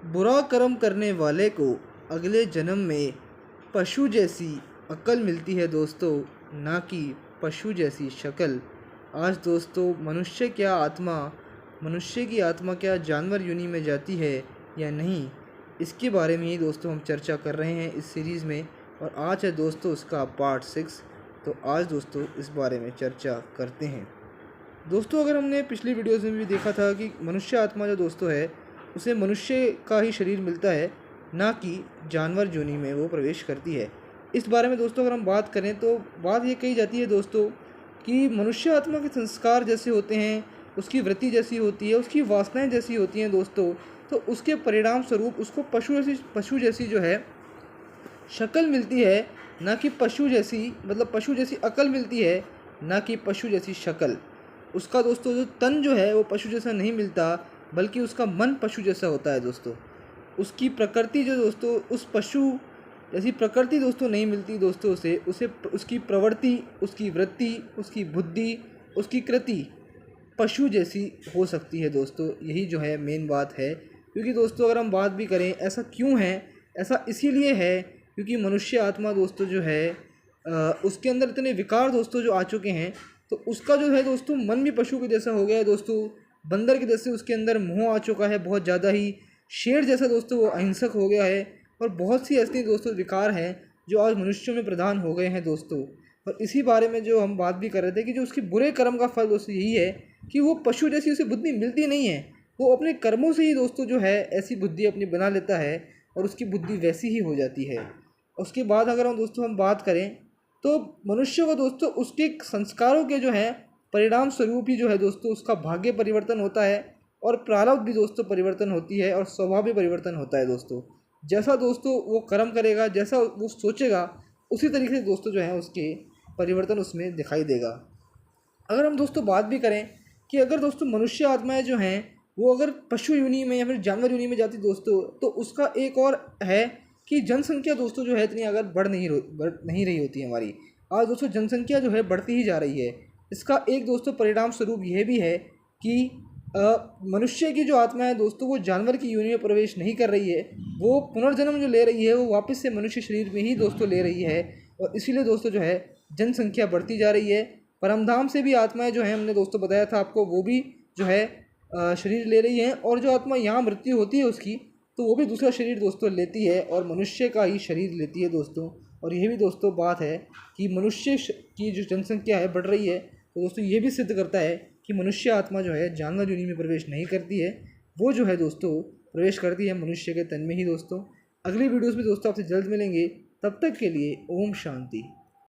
बुरा कर्म करने वाले को अगले जन्म में पशु जैसी अक्ल मिलती है दोस्तों, ना कि पशु जैसी शक्ल। आज दोस्तों मनुष्य की आत्मा क्या जानवर योनि में जाती है या नहीं, इसके बारे में ही दोस्तों हम चर्चा कर रहे हैं इस सीरीज़ में। और आज है दोस्तों उसका पार्ट 6। तो आज दोस्तों इस बारे में चर्चा करते हैं। दोस्तों अगर हमने पिछली वीडियोज़ में भी देखा था कि मनुष्य आत्मा जो दोस्तों है उसे मनुष्य का ही शरीर मिलता है, ना कि जानवर योनि में वो प्रवेश करती है। इस बारे में दोस्तों अगर हम बात करें तो बात ये कही जाती है दोस्तों कि मनुष्य आत्मा के संस्कार जैसे होते हैं, उसकी वृत्ति जैसी होती है, उसकी वासनाएं जैसी होती हैं दोस्तों, तो उसके परिणाम स्वरूप उसको पशु जैसी जो है शक्ल मिलती है, ना कि पशु जैसी अकल मिलती है, ना कि पशु जैसी शक्ल। उसका दोस्तों जो तन जो है वो पशु जैसा नहीं मिलता, बल्कि उसका मन पशु जैसा होता है दोस्तों। उसकी प्रकृति जो दोस्तों उस पशु जैसी प्रकृति दोस्तों नहीं मिलती दोस्तों उसे उसकी प्रवृत्ति, उसकी वृत्ति, उसकी बुद्धि, उसकी कृति पशु जैसी हो सकती है दोस्तों। यही जो है मेन बात है। क्योंकि दोस्तों अगर हम बात भी करें ऐसा क्यों है, ऐसा इसीलिए है क्योंकि मनुष्य आत्मा दोस्तों जो है उसके अंदर इतने विकार दोस्तों जो आ चुके हैं, तो उसका जो है दोस्तों मन भी पशु के जैसा हो गया है दोस्तों। बंदर के जैसे उसके अंदर मोह आ चुका है बहुत ज़्यादा ही। शेर जैसा दोस्तों वो अहिंसक हो गया है। और बहुत सी ऐसी दोस्तों विकार हैं जो आज मनुष्यों में प्रधान हो गए हैं दोस्तों। और इसी बारे में जो हम बात भी कर रहे थे कि जो उसके बुरे कर्म का फल दोस्तों यही है कि वो पशु जैसी उसे बुद्धि मिलती नहीं है। वो अपने कर्मों से ही दोस्तों जो है ऐसी बुद्धि अपनी बना लेता है और उसकी बुद्धि वैसी ही हो जाती है। उसके बाद अगर हम बात करें तो मनुष्य को दोस्तों उसके संस्कारों के जो है परिणाम स्वरूप ही जो है दोस्तों उसका भाग्य परिवर्तन होता है, और प्रारब्ध भी दोस्तों परिवर्तन होती है, और स्वभाव भी परिवर्तन होता है दोस्तों। जैसा दोस्तों वो कर्म करेगा, जैसा वो सोचेगा, उसी तरीके से दोस्तों जो है उसके परिवर्तन उसमें दिखाई देगा। अगर हम दोस्तों बात भी करें कि अगर दोस्तों मनुष्य आत्माएं जो हैं वो अगर पशु योनि में या फिर जानवर योनि में जाती दोस्तों, तो उसका एक और है कि जनसंख्या दोस्तों जो है इतनी अगर बढ़ नहीं रही होती हमारी। आज दोस्तों जनसंख्या जो है बढ़ती ही जा रही है। इसका एक दोस्तों परिणाम स्वरूप यह भी है कि मनुष्य की जो आत्मा है दोस्तों वो जानवर की योनि में प्रवेश नहीं कर रही है। वो पुनर्जन्म जो ले रही है वो वापस से मनुष्य शरीर में ही दोस्तों ले रही है। और इसीलिए दोस्तों जो है जनसंख्या बढ़ती जा रही है। परमधाम से भी आत्माएं जो हैं, हमने दोस्तों बताया था आपको, वो भी जो है शरीर ले रही हैं। और जो आत्मा यहाँ मृत्यु होती है उसकी, तो वो भी दूसरा शरीर दोस्तों लेती है और मनुष्य का ही शरीर लेती है दोस्तों। और यह भी दोस्तों बात है कि मनुष्य की जो जनसंख्या है बढ़ रही है, तो दोस्तों ये भी सिद्ध करता है कि मनुष्य आत्मा जो है जानवर योनि में प्रवेश नहीं करती है, वो जो है दोस्तों प्रवेश करती है मनुष्य के तन में ही दोस्तों। अगली वीडियोस में दोस्तों आपसे जल्द मिलेंगे, तब तक के लिए ओम शांति।